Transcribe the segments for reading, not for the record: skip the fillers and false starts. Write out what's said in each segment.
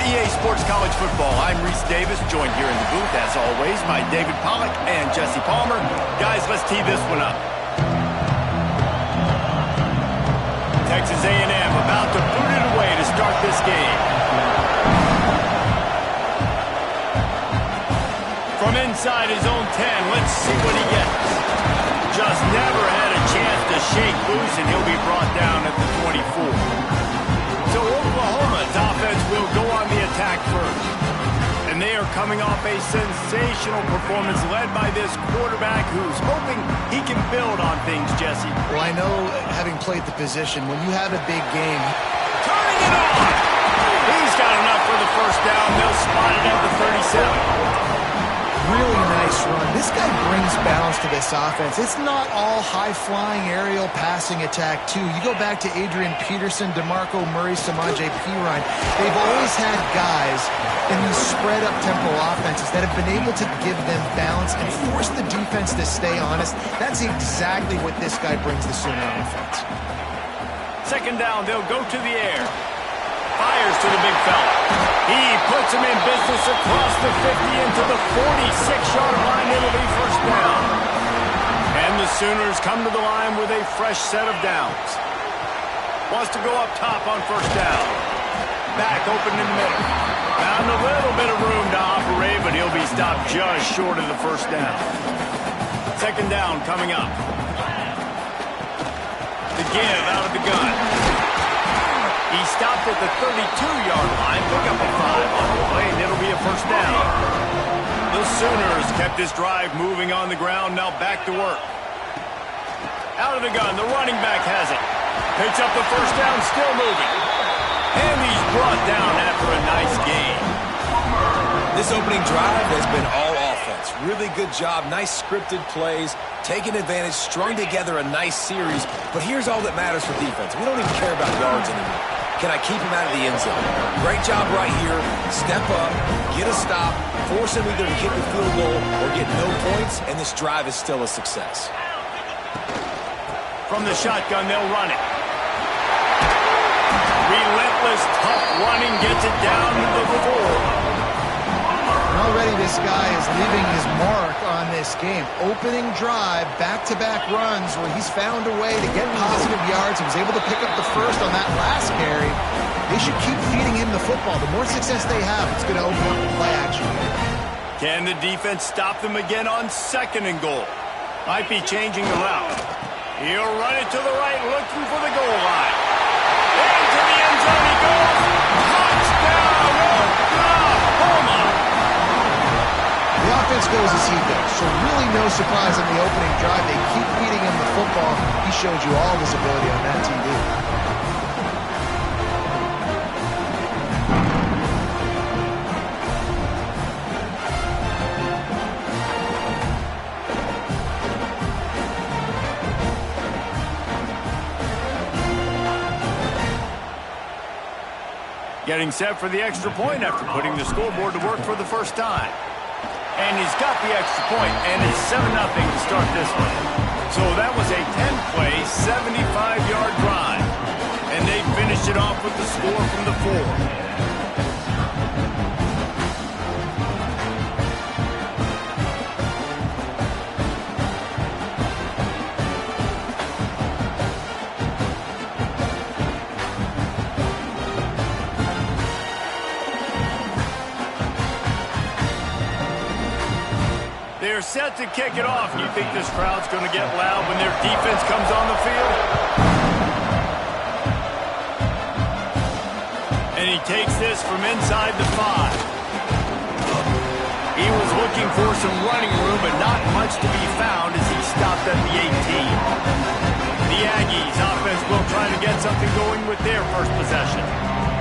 EA Sports College Football. I'm Reese Davis, joined here in the booth, as always, by David Pollack and Jesse Palmer. Guys, let's tee this one up. Texas A&M about to boot it away to start this game. From inside his own 10, let's see what he gets. Just never had a chance to shake loose, and he'll be brought down at the 24. So Oklahoma's offense will go on the attack first. And they are coming off a sensational performance led by this quarterback who's hoping he can build on things, Jesse. Well, I know, having played the position, when you have a big game... Turning it on! He's got enough for the first down. They'll spot it at the 37. Really nice run. This guy brings balance to this offense. It's not all high-flying aerial passing attack, too. You go back to Adrian Peterson, DeMarco Murray, Samaje Perine. They've always had guys in these spread-up tempo offenses that have been able to give them balance and force the defense to stay honest. That's exactly what this guy brings the Sooner offense. Second down, they'll go to the air. Fires to the big fella. He puts him in business across the 50 into the 46-yard line. It'll be first down. And the Sooners come to the line with a fresh set of downs. Wants to go up top on first down. Back open in the middle. Found a little bit of room to operate, but he'll be stopped just short of the first down. Second down coming up. The give out of the gun. He stopped at the 32-yard line, pick up a 5 on the play, and it'll be a first down. The Sooners kept this drive moving on the ground, now back to work. Out of the gun, the running back has it. Picks up the first down, still moving. And he's brought down after a nice gain. This opening drive has been all offense. Really good job, nice scripted plays, taking advantage, strung together a nice series. But here's all that matters for defense. We don't even care about yards anymore. Can I keep him out of the end zone? Great job right here. Step up, get a stop, force him either to kick the field goal or get no points, and this drive is still a success. From the shotgun, they'll run it. Relentless, tough running, gets it down to the 4. Already this guy is leaving his mark on this game. Opening drive, back-to-back runs where he's found a way to get positive yards. He was able to pick up the first on that last carry. They should keep feeding him the football. The more success they have, it's going to open up the play action. Can the defense stop them again on second and goal? Might be changing the route. He'll run it to the right, looking for the goal line. Into the end zone he goes. Touchdown, Oklahoma! The offense goes as he goes, so really no surprise on the opening drive. They keep feeding him the football. He showed you all of his ability on that TV. Getting set for the extra point after putting the scoreboard to work for the first time. And he's got the extra point, and it's 7-0 to start this one. So that was a 10-play, 75-yard drive. And they finished it off with the score from the 4. They're set to kick it off. You think this crowd's going to get loud when their defense comes on the field? And he takes this from inside the 5. He was looking for some running room, but not much to be found as he stopped at the 18. The Aggies offense will try to get something going with their first possession.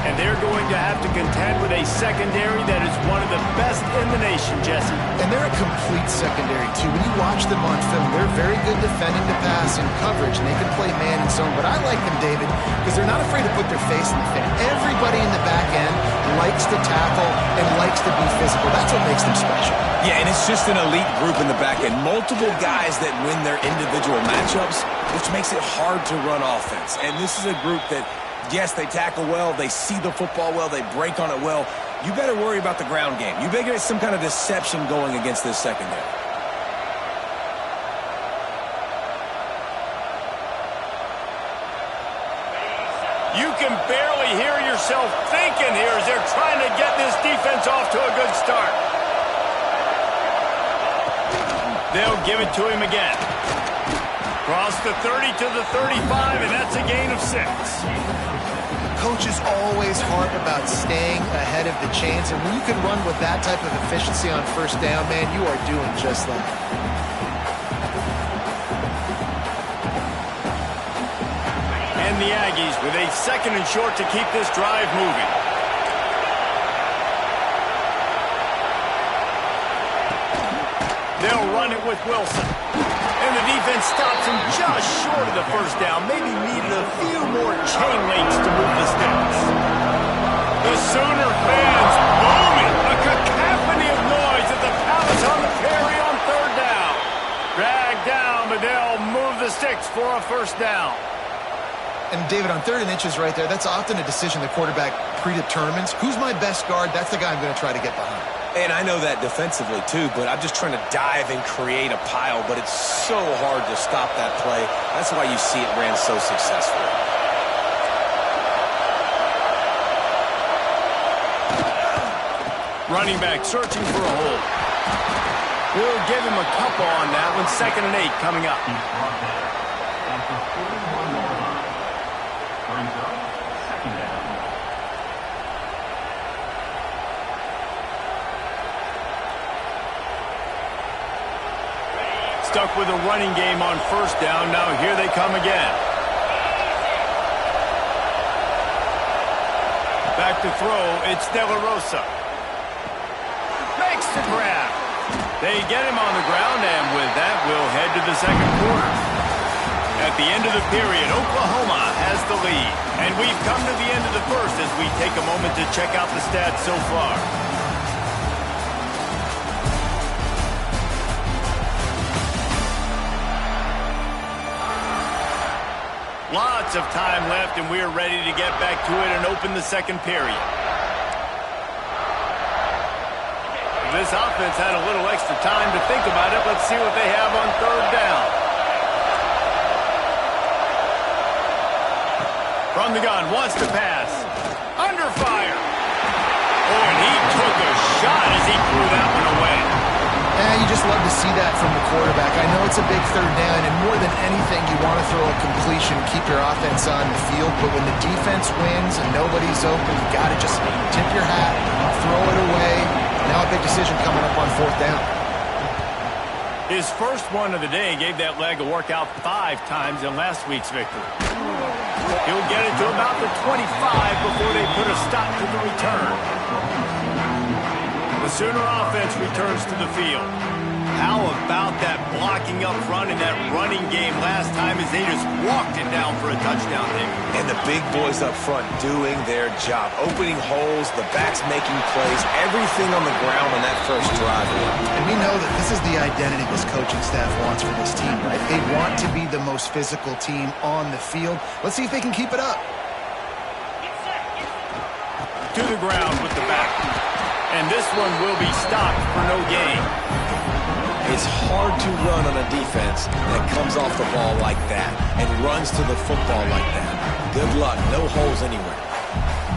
And they're going to have to contend with a secondary that is one of the best in the nation, Jesse. And they're a complete secondary, too. When you watch them on film, they're very good defending the pass and coverage, and they can play man and zone. But I like them, David, because they're not afraid to put their face in the fan. Everybody in the back end likes to tackle and likes to be physical. That's what makes them special. Yeah, and it's just an elite group in the back end. Multiple guys that win their individual matchups, which makes it hard to run offense. And this is a group that Yes, they tackle well, they see the football well, they break on it well. You better worry about the ground game. You better get some kind of deception going against this secondary. You can barely hear yourself thinking here as they're trying to get this defense off to a good start. They'll give it to him again. Cross the 30 to the 35, and that's a gain of 6. Coaches always harp about staying ahead of the chains, and when you can run with that type of efficiency on first down, man, you are doing just that. And the Aggies with a 2nd and short to keep this drive moving. They'll run it with Wilson. And the defense stops him just short of the first down. Maybe needed a few more chain links to move the sticks. The Sooner fans booming. A cacophony of noise at the Palace on the Prairie on 3rd down. Dragged down, but they'll move the sticks for a first down. And David, on 3rd and inches right there, that's often a decision the quarterback predetermines. Who's my best guard? That's the guy I'm going to try to get behind. And I know that defensively, too, but I'm just trying to dive and create a pile, but it's so hard to stop that play. That's why you see it ran so successfully. Running back searching for a hole. We'll give him a couple on that one. 2nd and 8 coming up. Stuck with a running game on first down. Now here they come again. Back to throw. It's De La Rosa. Makes the grab. They get him on the ground, and with that, we'll head to the 2nd quarter. At the end of the period, Oklahoma has the lead. And we've come to the end of the first as we take a moment to check out the stats so far. Lots of time left, and we're ready to get back to it and open the 2nd period. This offense had a little extra time to think about it. Let's see what they have on 3rd down. From the gun, wants to pass. Under fire. Oh, and he took a shot as he threw that one away. You just love to see that from the quarterback. I know it's a big 3rd down, and more than anything, you want to throw a completion, keep your offense on the field. But when the defense wins and nobody's open, you got to just tip your hat, throw it away. Now a big decision coming up on 4th down. His first one of the day gave that leg a workout 5 times in last week's victory. He'll get it to about the 25 before they put a stop to the return. The Sooner offense returns to the field. How about that blocking up front in that running game last time as they just walked it down for a touchdown there? And the big boys up front doing their job. Opening holes, the backs making plays, everything on the ground on that first drive. And we know that this is the identity this coaching staff wants for this team, right? They want to be the most physical team on the field. Let's see if they can keep it up. To the ground with the back. And this one will be stopped for no gain. It's hard to run on a defense that comes off the ball like that and runs to the football like that. Good luck. No holes anywhere.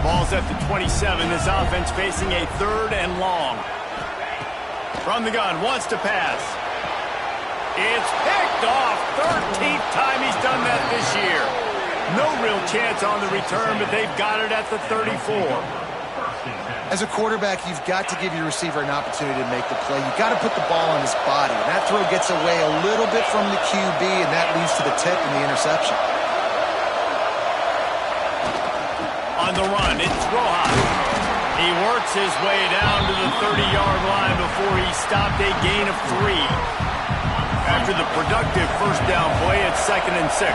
Ball's at the 27. This offense facing a 3rd and long. From the gun, wants to pass. It's picked off. 13th time he's done that this year. No real chance on the return, but they've got it at the 34. As a quarterback, you've got to give your receiver an opportunity to make the play. You've got to put the ball on his body. And that throw gets away a little bit from the QB, and that leads to the tip and the interception. On the run, it's Rojas. He works his way down to the 30-yard line before he stopped a gain of 3. After the productive first down play, it's 2nd and 6.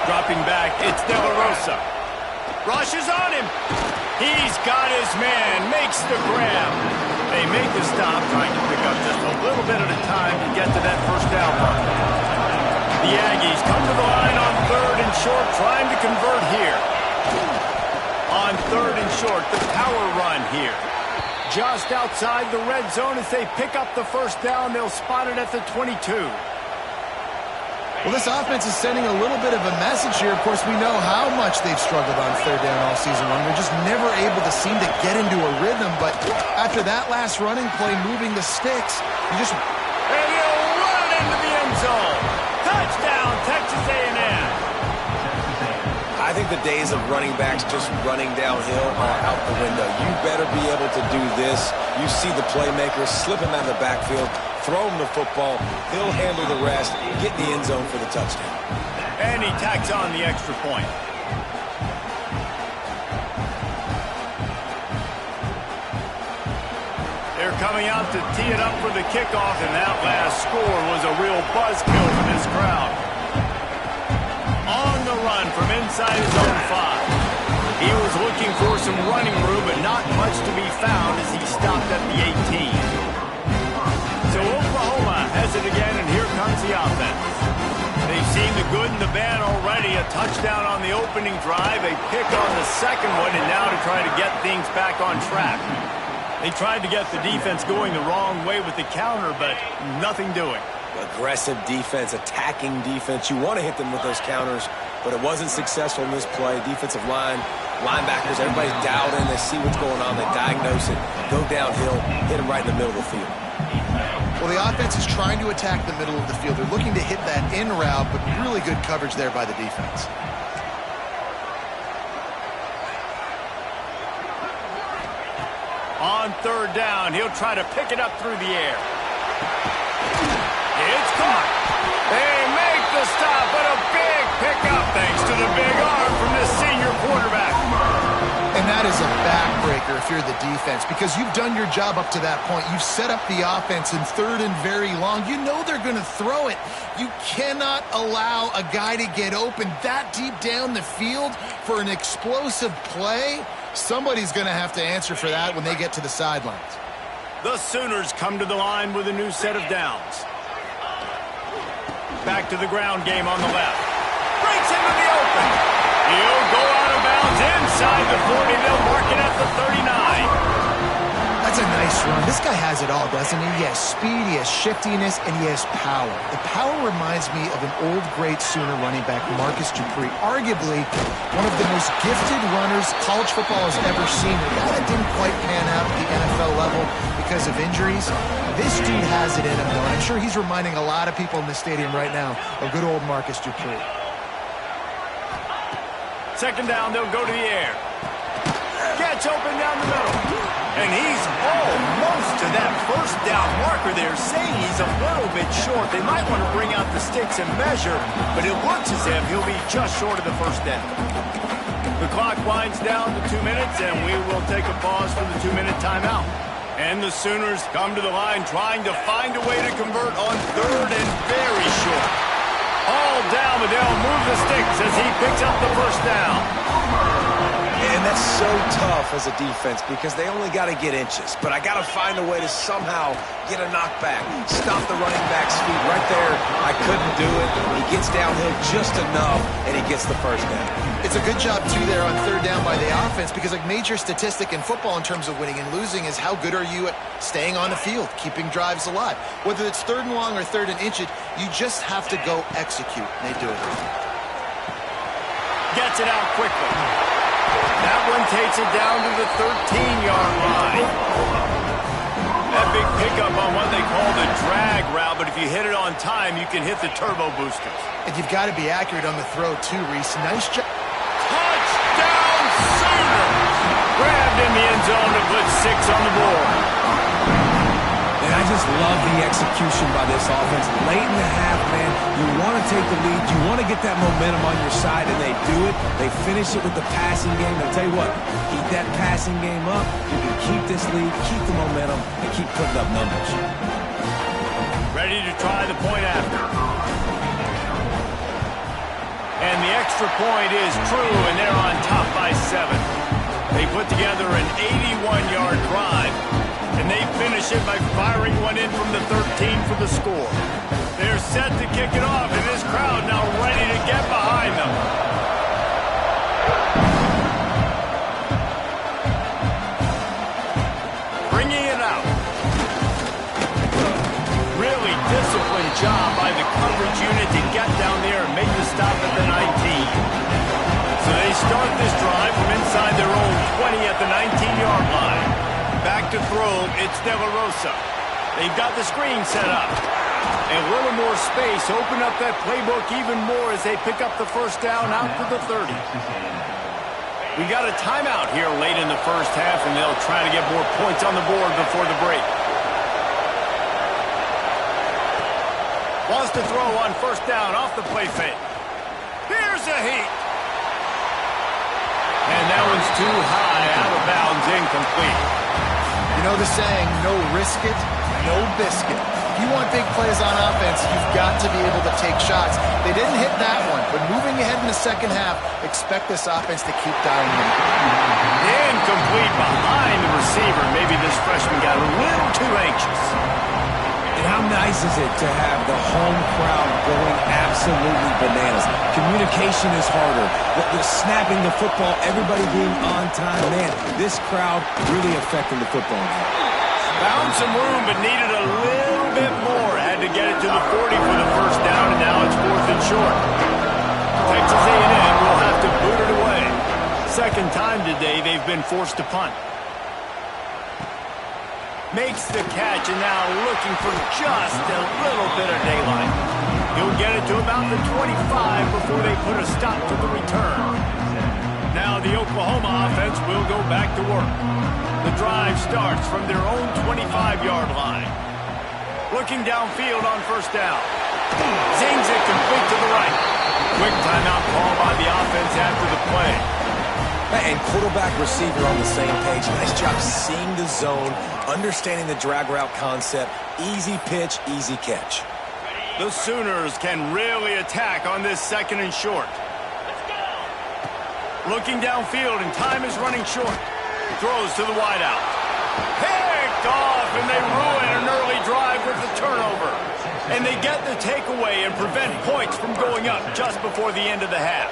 Dropping back, it's De La Rosa. Rushes on him. He's got his man, makes the grab. They make the stop, trying to pick up just a little bit at a time to get to that first down mark. The The Aggies come to the line on 3rd and short, trying to convert here. On 3rd and short, the power run here. Just outside the red zone as they pick up the first down. They'll spot it at the 22. Well, this offense is sending a little bit of a message here. Of course, we know how much they've struggled on 3rd down all season long. They're just never able to seem to get into a rhythm. But after that last running play, moving the sticks, you just... And he'll run it into the end zone. Touchdown, Texas A&M. I think the days of running backs just running downhill are out the window. You better be able to do this. You see the playmaker slip him out of the backfield, throw him the football, he'll handle the rest, get in the end zone for the touchdown. And he tacks on the extra point. They're coming out to tee it up for the kickoff, and that last score was a real buzzkill for this crowd. On the run from inside his own 5. He was looking for some running room, but not much to be found as he stopped at the 18. So Oklahoma has it again, and here comes the offense. They've seen the good and the bad already. A touchdown on the opening drive, a pick on the second one, and now to try to get things back on track. They tried to get the defense going the wrong way with the counter, but nothing doing. Aggressive defense, attacking defense. You want to hit them with those counters, but it wasn't successful in this play. Defensive line, linebackers, everybody's dialed in. They see what's going on. They diagnose it, go downhill, hit them right in the middle of the field. Well, the offense is trying to attack the middle of the field. They're looking to hit that in route, but really good coverage there by the defense. On 3rd down, he'll try to pick it up through the air. It's caught. They make the stop, but a big pickup thanks to the big arm from this senior quarterback. And that is a backbreaker if you're the defense, because you've done your job up to that point. You've set up the offense in 3rd and very long. You know they're going to throw it. You cannot allow a guy to get open that deep down the field for an explosive play. Somebody's going to have to answer for that when they get to the sidelines. The Sooners come to the line with a new set of downs. Back to the ground game on the left. Breaks into the open. He'll go out of bounds inside the 40. They'll mark it at the 39. That's a nice run. This guy has it all, doesn't he? He has speed, he has shiftiness, and he has power. The power reminds me of an old, great Sooner running back, Marcus Dupree. Arguably one of the most gifted runners college football has ever seen. A guy that didn't quite pan out at the NFL level because of injuries. This dude has it in him, though. I'm sure he's reminding a lot of people in the stadium right now of good old Marcus Dupree. 2nd down, they'll go to the air. Gets open down the middle. And he's almost to that 1st down marker there, saying he's a little bit short. They might want to bring out the sticks and measure, but it looks as if he'll be just short of the 1st down. The clock winds down to 2 minutes, and we will take a pause for the 2-minute timeout. And the Sooners come to the line trying to find a way to convert on 3rd and very short. All down, but they'll move the sticks as he picks up the 1st down. And that's so tough as a defense because they only got to get inches. But I got to find a way to somehow get a knockback, stop the running back's feet right there. I couldn't do it. He gets downhill just enough, and he gets the 1st down. It's a good job, too, there on 3rd down by the offense because a major statistic in football in terms of winning and losing is how good are you at staying on the field, keeping drives alive. Whether it's 3rd and long or 3rd and inches, you just have to go execute. They do it. Gets it out quickly. That one takes it down to the 13-yard line. That big pickup on what they call the drag route, but if you hit it on time, you can hit the turbo boosters. And you've got to be accurate on the throw, too, Reese. Nice job. Touchdown, Sooners! Grabbed in the end zone to put 6 on the board. And I just love the execution by this offense. Late in the half, man, you want to take the lead. You want to get that momentum on your side, and they do it. They finish it with the passing game. I'll tell you what, keep that passing game up. You can keep this lead, keep the momentum, and keep putting up numbers. Ready to try the point after. And the extra point is true, and they're on top by 7. They put together an 81-yard drive. And they finish it by firing one in from the 13 for the score. They're set to kick it off, and this crowd now ready to get behind them. Bringing it out. Really disciplined job by the coverage unit to get down there and make the stop at the 19. So they start this drive from inside their own 20 at the 19-yard line. Back to throw, it's De La Rosa. They've got the screen set up. A little more space, open up that playbook even more as they pick up the first down out to the 30. We got a timeout here late in the first half, and they'll try to get more points on the board before the break. Wants to throw on first down off the play fake. Here's a heat. And that one's too high, out of bounds, incomplete. You know the saying, no risk it, no biscuit. If you want big plays on offense, you've got to be able to take shots. They didn't hit that one, but moving ahead in the second half, expect this offense to keep dialing in. Incomplete behind the receiver. Maybe this freshman got a little too anxious. And how nice is it to have the home crowd going absolutely bananas? Communication is harder. The snapping the football, everybody being on time. Man, this crowd really affecting the football game. Found some room, but needed a little bit more. Had to get it to the 40 for the first down, and now it's 4th and short. Texas A&M will have to boot it away. Second time today they've been forced to punt. Makes the catch, and now looking for just a little bit of daylight. He'll get it to about the 25 before they put a stop to the return. Now the Oklahoma offense will go back to work. The drive starts from their own 25-yard line. Looking downfield on first down. Zings it complete to the right. Quick timeout call by the offense after the play. And quarterback receiver on the same page. Nice job seeing the zone, understanding the drag route concept. Easy pitch, easy catch. The Sooners can really attack on this 2nd and short. Looking downfield, and time is running short. Throws to the wideout. Picked off, and they ruin an early drive with the turnover. And they get the takeaway and prevent points from going up just before the end of the half.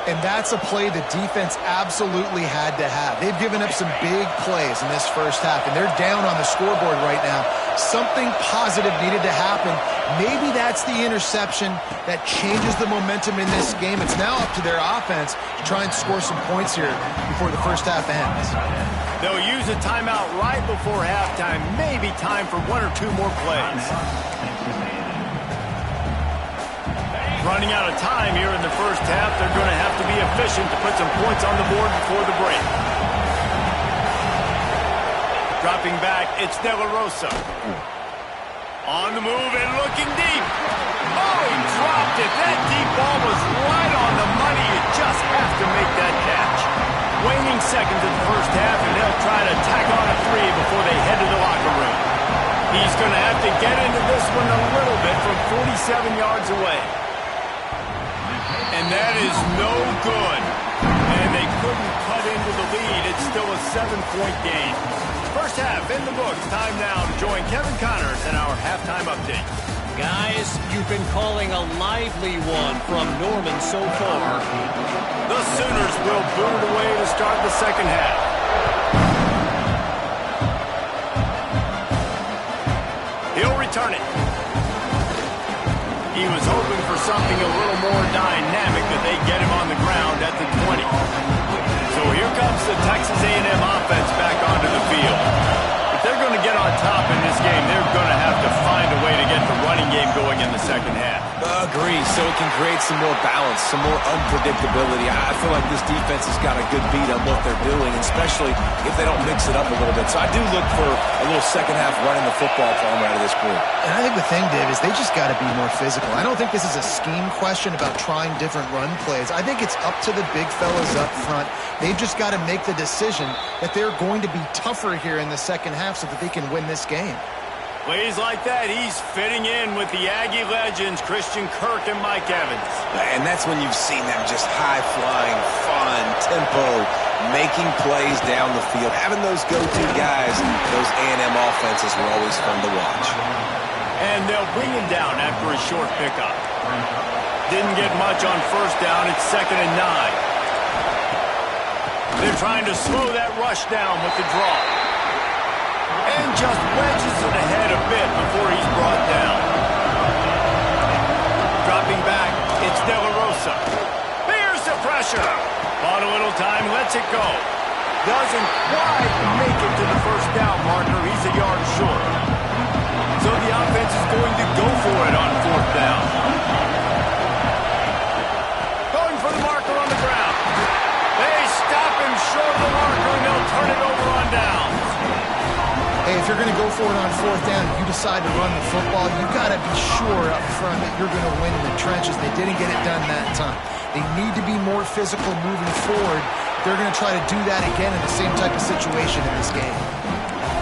And that's a play the defense absolutely had to have. They've given up some big plays in this first half, and they're down on the scoreboard right now. Something positive needed to happen. Maybe that's the interception that changes the momentum in this game. It's now up to their offense to try and score some points here before the first half ends. They'll use a timeout right before halftime. Maybe time for 1 or 2 more plays. Running out of time here in the first half. They're going to have to be efficient to put some points on the board before the break. Dropping back, it's De La Rosa. On the move and looking deep. Oh, he dropped it. That deep ball was right on the money. You just have to make that catch. Waning seconds in the first half, and they'll try to tack on a 3 before they head to the locker room. He's going to have to get into this one a little bit from 47 yards away. And that is no good. And they couldn't cut into the lead. It's still a 7-point game. First half in the books. Time now to join Kevin Connors in our halftime update. Guys, you've been calling a lively one from Norman so far. The Sooners will boot it away to start the second half. He'll return it. He was hoping for something a little more dynamic, that they get him on the ground at the 20. So here comes the Texas A&M offense back onto the field. If they're going to get on top in this game, they're going to have to find a way to get the running game going in the second half. Agree, so it can create some more balance, some more unpredictability. I feel like this defense has got a good beat on what they're doing, especially if they don't mix it up a little bit. So I do look for a little second half running the football from out of this group. And I think the thing, Dave, is they just got to be more physical. I don't think this is a scheme question about trying different run plays. I think it's up to the big fellas up front. They've just got to make the decision that they're going to be tougher here in the second half so that they can win this game. Plays like that, he's fitting in with the Aggie legends, Christian Kirk and Mike Evans. And that's when you've seen them just high-flying, fun, tempo, making plays down the field. Having those go-to guys, those A&M offenses were always fun to watch. And they'll bring him down after a short pickup. Didn't get much on first down. It's 2nd and 9. They're trying to slow that rush down with the draw. And just wedges it ahead a bit before he's brought down. Dropping back, it's De La Rosa. There's the pressure. Bought a little time, lets it go. Doesn't quite make it to the first down marker. He's a yard short. So the offense is going to go for it on 4th down. Going for the marker on the ground. They stop him short of the marker, and they'll turn it over on downs. Hey, if you're going to go for it on 4th down, you decide to run the football, you've got to be sure up front that you're going to win in the trenches. They didn't get it done that time. They need to be more physical moving forward. They're going to try to do that again in the same type of situation in this game.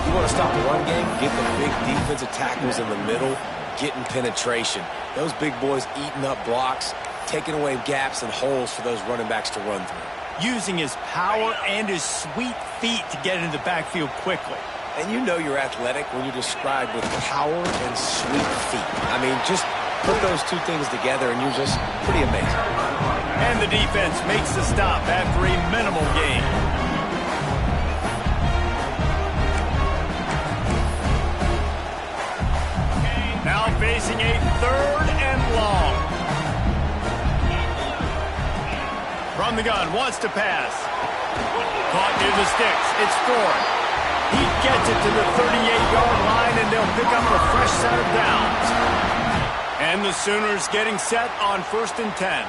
You want to stop the run game? Get the big defensive tackles in the middle, getting penetration. Those big boys eating up blocks, taking away gaps and holes for those running backs to run through. Using his power and his sweet feet to get into the backfield quickly. And you know you're athletic when you're described with power and sweet feet. I mean, just put those two things together and you're just pretty amazing. And the defense makes the stop after a minimal gain. Now facing a 3rd and long. From the gun, wants to pass. Caught near the sticks. It's Thorne. He gets it to the 38-yard line, and they'll pick up a fresh set of downs. And the Sooners getting set on 1st and 10.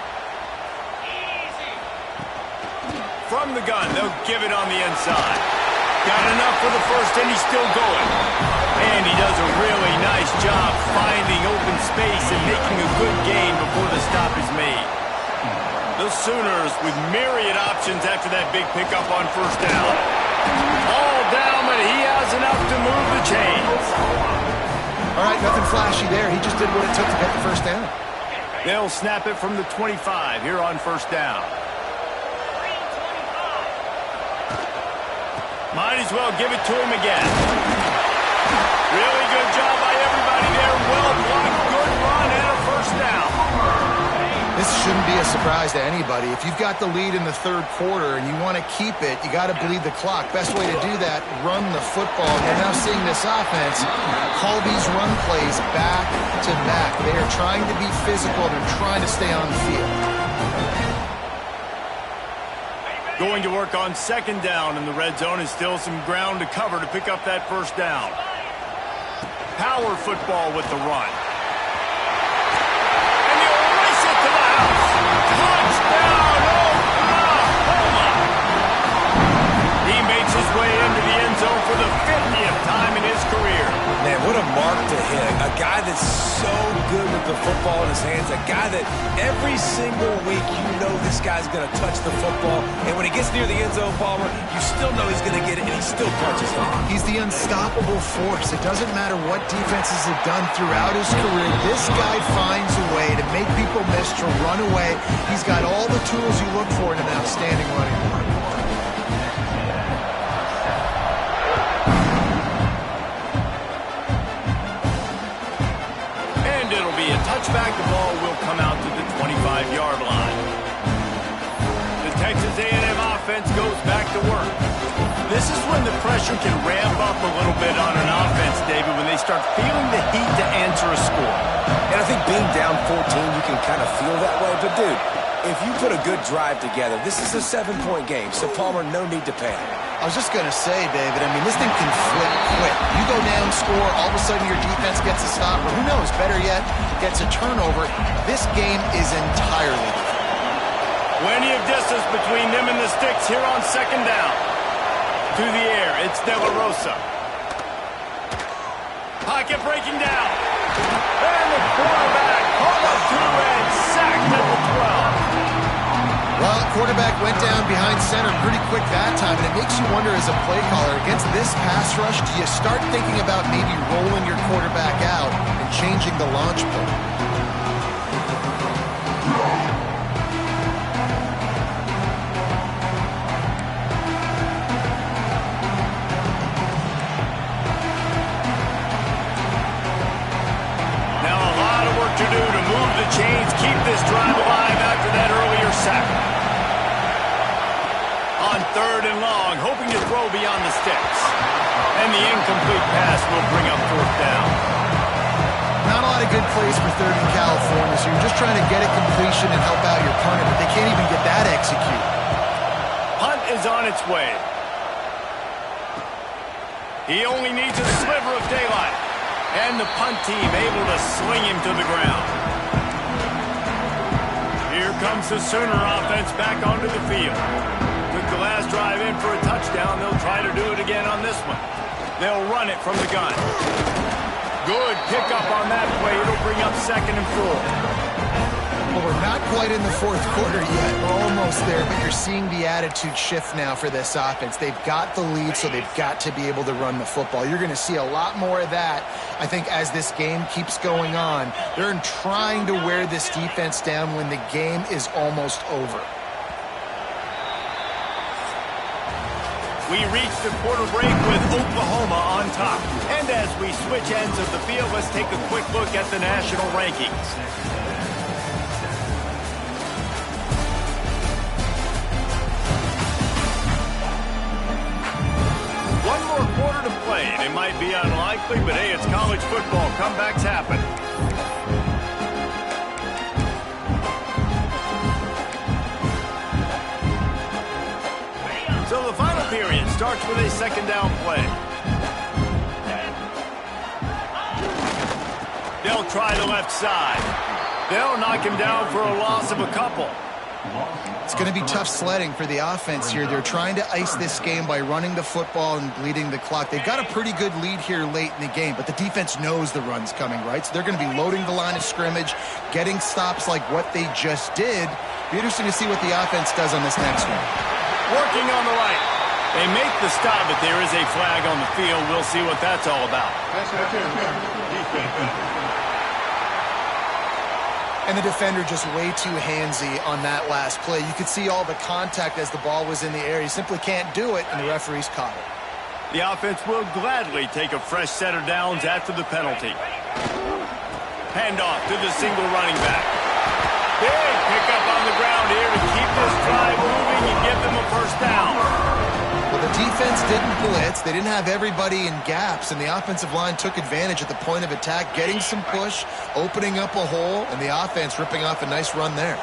From the gun, they'll give it on the inside. Got enough for the first, and he's still going. And he does a really nice job finding open space and making a good gain before the stop is made. The Sooners with myriad options after that big pickup on 1st down. All down, but he has enough to move the chains. All right, nothing flashy there. He just did what it took to get the first down. They'll snap it from the 25 here on 1st down. Might as well give it to him again. Really good job by everybody there. Well blocked, good run, and a 1st down. This shouldn't be a surprise to anybody. If you've got the lead in the 3rd quarter and you want to keep it, you got to bleed the clock. Best way to do that, run the football. We're now seeing this offense call these run plays back to back. They are trying to be physical. They're trying to stay on the field. Going to work on 2nd down in the red zone, and still some ground to cover to pick up that 1st down. Power football with the run. And he'll race it to the house. Touchdown, Oklahoma! He makes his way into the end zone for the 50th time in his career. Man, what a mark to hit. A guy that's so good with the football in his hands. A guy that every single week you know this guy's going to touch the football. And when he gets near the end zone, Palmer, you still know he's going to get it, and he still punches it. He's the unstoppable force. It doesn't matter what defenses have done throughout his career. This guy finds a way to make people miss, to run away. He's got all the tools you look for in an outstanding running back. Touchback, the ball will come out to the 25-yard line. The Texas A&M offense goes back to work. This is when the pressure can ramp up a little bit on an offense, David, when they start feeling the heat to answer a score. And I think being down 14, you can kind of feel that way. But, dude, if you put a good drive together, this is a 7-point game. So, Palmer, no need to panic. I was just going to say, David, I mean, this thing can flip quick. You go down, score, all of a sudden your defense gets a stop, or who knows, better yet, gets a turnover. This game is entirely different. Plenty of distance between them and the sticks here on 2nd down. To the air, it's De La Rosa. Pocket breaking down. And the quarterback hauled through and sacked at the 12. Well, quarterback went down behind center pretty quick that time, and it makes you wonder as a play caller, against this pass rush, do you start thinking about maybe rolling your quarterback out and changing the launch point? throw beyond the sticks. And the incomplete pass will bring up fourth down. Not a lot of good plays for third in California, so you're just trying to get a completion and help out your punter, but they can't even get that executed. Punt is on its way. He only needs a sliver of daylight. And the punt team able to sling him to the ground. Here comes the Sooner offense back onto the field. Took the last drive in for a touchdown. They'll try to do it again on this one. They'll run it from the gun. Good pickup on that play. It'll bring up second and 4. Well, we're not quite in the fourth quarter yet. We're almost there, but you're seeing the attitude shift now for this offense. They've got the lead, so they've got to be able to run the football. You're going to see a lot more of that, I think, as this game keeps going on. They're trying to wear this defense down when the game is almost over. We reach the quarter break with Oklahoma on top. And as we switch ends of the field, let's take a quick look at the national rankings. One more quarter to play. It might be unlikely, but hey, it's college football. Comebacks happen. So the final period starts with a second down play. They'll try the left side. They'll knock him down for a loss of a couple. It's going to be tough sledding for the offense here. They're trying to ice this game by running the football and bleeding the clock. They've got a pretty good lead here late in the game, but the defense knows the run's coming, right? So they're going to be loading the line of scrimmage, getting stops like what they just did. Be interesting to see what the offense does on this next one. Working on the right. They make the stop, but there is a flag on the field. We'll see what that's all about. And the defender just way too handsy on that last play. You could see all the contact as the ball was in the air. He simply can't do it, and the referee's caught it. The offense will gladly take a fresh set of downs after the penalty. Handoff to the single running back. Big pickup on the ground here to keep this drive moving and give them a first down. Well, the defense didn't blitz. They didn't have everybody in gaps, and the offensive line took advantage at the point of attack, getting some push, opening up a hole, and the offense ripping off a nice run there.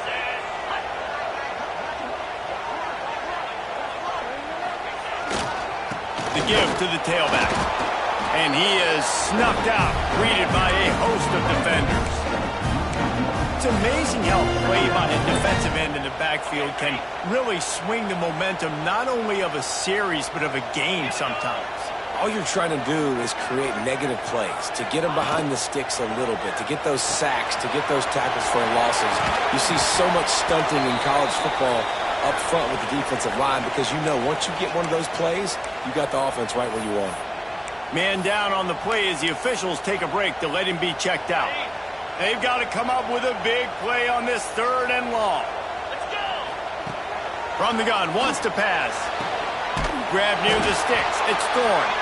The give to the tailback. And he is snuffed out, greeted by a host of defenders. It's amazing how play by a defensive end in the backfield can really swing the momentum not only of a series but of a game sometimes. All you're trying to do is create negative plays, to get them behind the sticks a little bit, to get those sacks, to get those tackles for losses. You see so much stunting in college football up front with the defensive line because you know once you get one of those plays, you got the offense right where you want it. Man down on the play as the officials take a break to let him be checked out. They've got to come up with a big play on this third and long. Let's go. From the gun, wants to pass. Grab near the sticks. It's Thorne.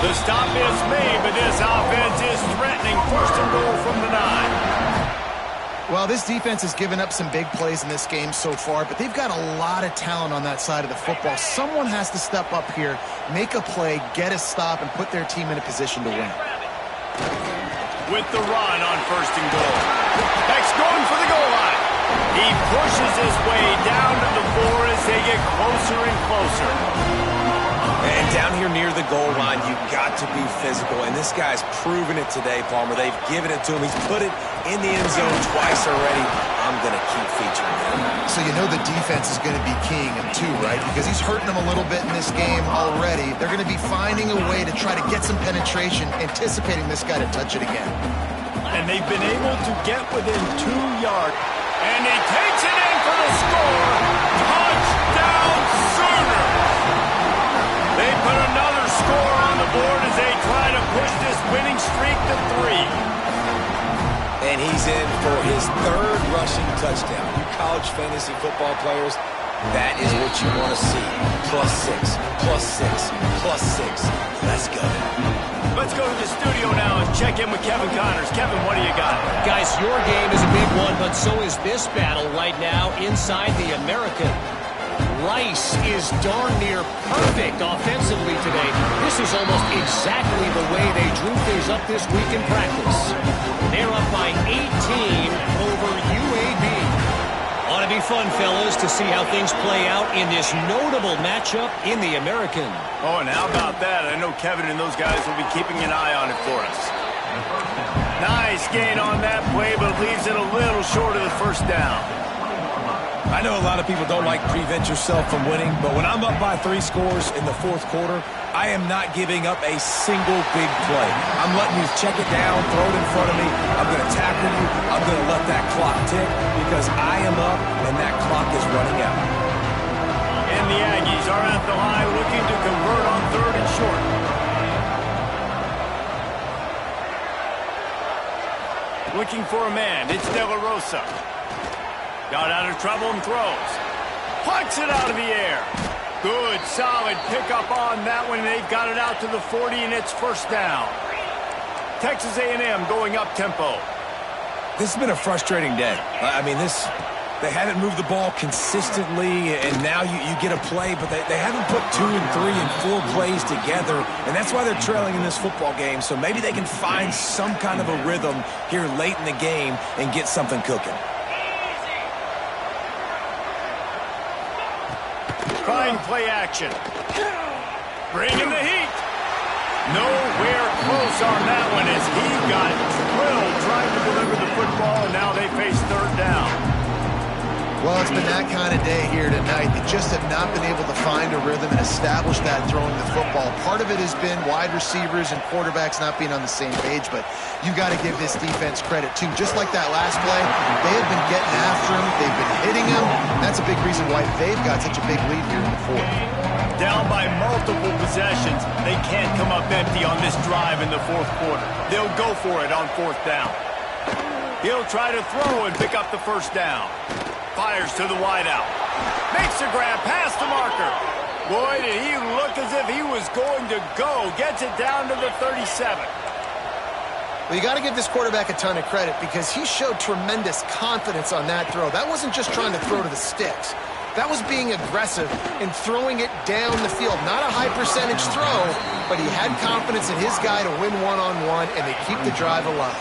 The stop is made, but this offense is threatening. First and goal from the 9. Well, this defense has given up some big plays in this game so far, but they've got a lot of talent on that side of the football. Someone has to step up here, make a play, get a stop, and put their team in a position to win. With the run on first and goal. Beck's going for the goal line. He pushes his way down to the 4 as they get closer and closer. And down here near the goal line, you've got to be physical. And this guy's proven it today, Palmer. They've given it to him. He's put it in the end zone twice already. I'm going to keep featuring him. So you know the defense is going to be keying him too, right? Because he's hurting them a little bit in this game already. They're going to be finding a way to try to get some penetration, anticipating this guy to touch it again. And they've been able to get within 2 yards. And he takes it in for the score. Touchdown Sooners! They put another score on the board as they try to push this winning streak to 3. And he's in for his 3rd rushing touchdown. You college fantasy football players, that is what you want to see. +6, +6, +6. Let's go. Let's go to the studio now and check in with Kevin Connors. Kevin, what do you got? Guys, your game is a big one, but so is this battle right now inside the American Rice is darn near perfect offensively today. This is almost exactly the way they drew things up this week in practice. They're up by 18 over UAB. Ought to be fun, fellas, to see how things play out in this notable matchup in the American. Oh, and how about that? I know Kevin and those guys will be keeping an eye on it for us. Nice gain on that play, but leaves it a little short of the first down. I know a lot of people don't like prevent yourself from winning, but when I'm up by 3 scores in the fourth quarter, I am not giving up a single big play. I'm letting you check it down, throw it in front of me. I'm going to tackle you. I'm going to let that clock tick because I am up and that clock is running out. And the Aggies are at the line looking to convert on 3rd and short. Looking for a man. It's De La Rosa. Got out of trouble and throws. Punts it out of the air. Good, solid pickup on that one. They've got it out to the 40, and it's first down. Texas A&M going up tempo. This has been a frustrating day. I mean, they haven't moved the ball consistently, and now you get a play, but they haven't put 2 and 3 and 4 plays together, and that's why they're trailing in this football game. So maybe they can find some kind of a rhythm here late in the game and get something cooking. Trying play action. Bringing the heat. Nowhere close on that one as he got drilled trying to deliver the football, and now they face 3rd down. Well, it's been that kind of day here tonight. They just have not been able to find a rhythm and establish that throwing the football. Part of it has been wide receivers and quarterbacks not being on the same page, but you got to give this defense credit, too. Just like that last play, they have been getting after him. They've been hitting him. That's a big reason why they've got such a big lead here in the 4th. Down by multiple possessions, they can't come up empty on this drive in the 4th quarter. They'll go for it on 4th down. He'll try to throw and pick up the first down. Fires to the wideout. Makes a grab past the marker. Boy, did he look as if he was going to go. Gets it down to the 37. Well, you got to give this quarterback a ton of credit because he showed tremendous confidence on that throw. That wasn't just trying to throw to the sticks. That was being aggressive and throwing it down the field. Not a high-percentage throw, but he had confidence in his guy to win one-on-one, and they keep the drive alive.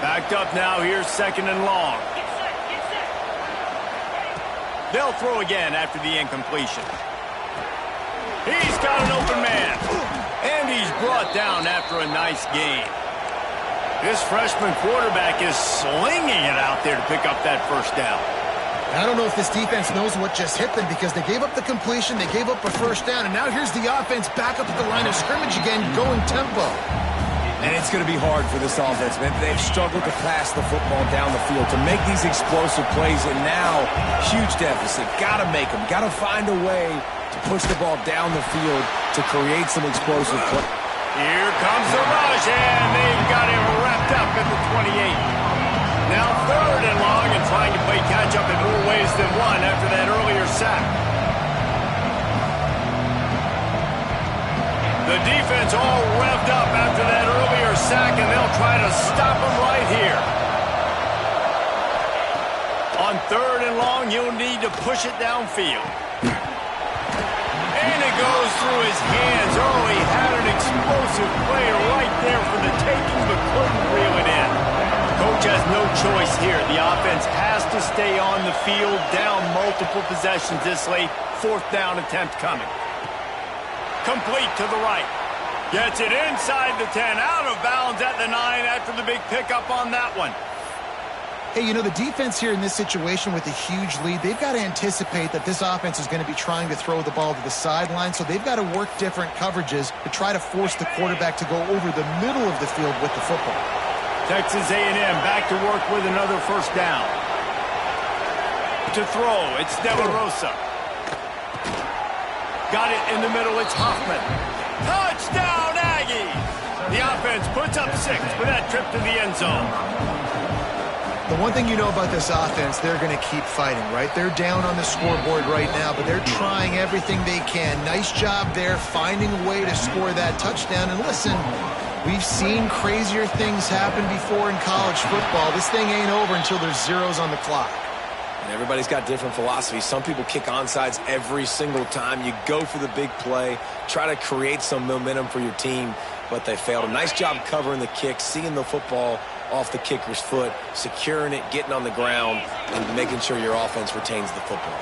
Backed up now. Here's 2nd and long. They'll throw again after the incompletion. He's got an open man. And he's brought down after a nice gain. This freshman quarterback is slinging it out there to pick up that first down. I don't know if this defense knows what just hit them because they gave up the completion, they gave up a first down, and now here's the offense back up at the line of scrimmage again, going tempo. And it's going to be hard for this offense, man. They've struggled to pass the football down the field, to make these explosive plays, and now, huge deficit. Got to make them. Got to find a way to push the ball down the field to create some explosive play. Here comes the rush, and they've got him wrapped up at the 28. Now 3rd and long, and trying to play catch-up in more ways than one after that earlier sack. The defense all revved up after that earlier sack, and they'll try to stop him right here. On 3rd and long, you'll need to push it downfield. And it goes through his hands. Oh, he had an explosive play right there for the taking, but couldn't reel it in. Coach has no choice here. The offense has to stay on the field, down multiple possessions this late. 4th down attempt coming. Complete to the right. Gets it inside the 10, out of bounds at the 9 after the big pickup on that one. Hey, you know, the defense here in this situation with a huge lead, they've got to anticipate that this offense is going to be trying to throw the ball to the sideline, so they've got to work different coverages to try to force the quarterback to go over the middle of the field with the football. Texas A&M back to work with another first down. To throw, it's De La Rosa. Got it in the middle, it's Hoffman. Touchdown, Aggies! The offense puts up 6 for that trip to the end zone. The one thing you know about this offense, they're going to keep fighting, right? They're down on the scoreboard right now, but they're trying everything they can. Nice job there, finding a way to score that touchdown. And listen, we've seen crazier things happen before in college football. This thing ain't over until there's zeros on the clock. Everybody's got different philosophies. Some people kick onsides every single time. You go for the big play, try to create some momentum for your team, but they failed. A nice job covering the kick, seeing the football off the kicker's foot, securing it, getting on the ground, and making sure your offense retains the football.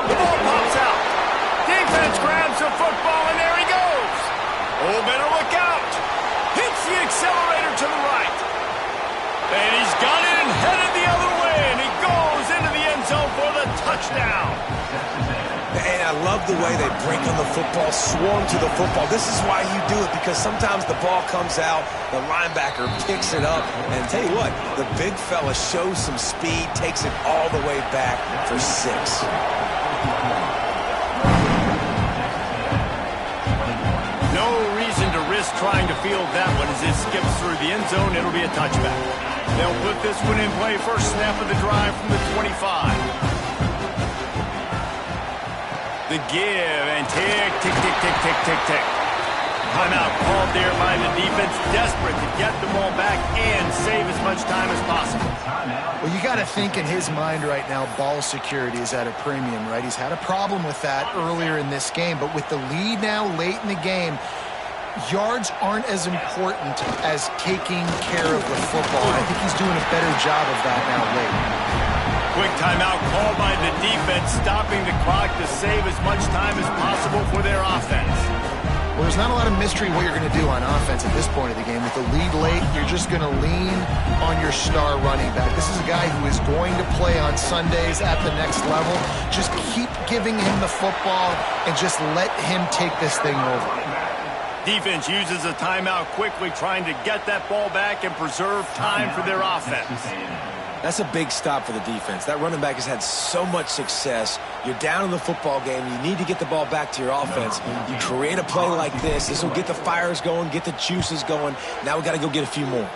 The ball pops out. Defense grabs the football, and there he goes. Oh, better look out. Hits the accelerator to the right. And he's got it and headed the other way, and he goes into the end zone for the touchdown. And I love the way they break on the football, swarm to the football. This is why you do it, because sometimes the ball comes out, the linebacker picks it up, and tell you what, the big fella shows some speed, takes it all the way back for 6. No reason to risk trying to field that one as it skips through the end zone. It'll be a touchback. They'll put this one in play first snap of the drive from the 25. The give and tick, tick, tick, tick, tick, tick, tick. Timeout called there by the defense, desperate to get the ball back and save as much time as possible. Well, you got to think in his mind right now, ball security is at a premium, right? He's had a problem with that earlier in this game, but with the lead now late in the game, yards aren't as important as taking care of the football. I think he's doing a better job of that now late. Quick timeout called by the defense, stopping the clock to save as much time as possible for their offense. Well, there's not a lot of mystery what you're going to do on offense at this point of the game. With the lead late, you're just going to lean on your star running back. This is a guy who is going to play on Sundays at the next level. Just keep giving him the football and just let him take this thing over. Defense uses a timeout quickly, trying to get that ball back and preserve time for their offense. That's a big stop for the defense. That running back has had so much success. You're down in the football game. You need to get the ball back to your offense. You create a play like this. This will get the fires going, get the juices going. Now we got to go get a few more.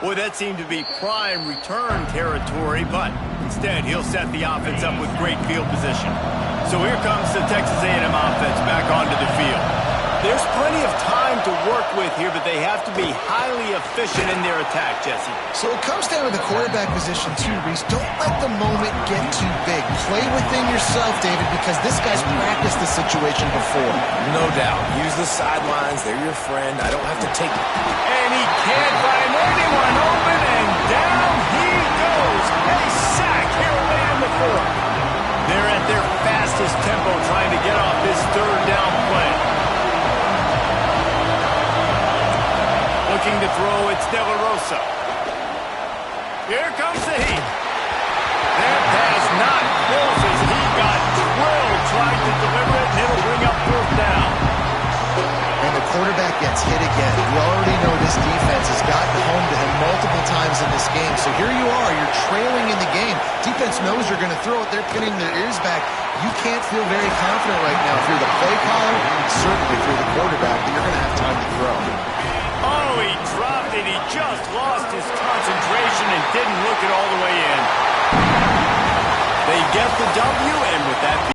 Boy, that seemed to be prime return territory, but instead he'll set the offense up with great field position. So here comes the Texas A&M offense back onto the field. There's plenty of time to work with here, but they have to be highly efficient in their attack, Jesse. So it comes down to the quarterback position too, Reese. Don't let the moment get too big. Play within yourself, David, because this guy's practiced this situation before. No doubt. Use the sidelines. They're your friend. I don't have to take it. And he can't find anyone open, and down he goes. A sack here late in the fourth. They're at their fastest tempo trying to get off this third down play. Looking to throw, it's De La Rosa. Here comes the heat. That pass not close as he got drilled trying to deliver it, and it'll bring up fourth down. And the quarterback gets hit again. You already know this defense has gotten home to him multiple times in this game. So here you are, you're trailing in the game. Defense knows you're going to throw it. They're pinning their ears back. You can't feel very confident right now if you're the play caller, and certainly if you're the quarterback, that you're going to have time to throw. Oh, he dropped it. He just lost his concentration and didn't look it all the way in. They get the W and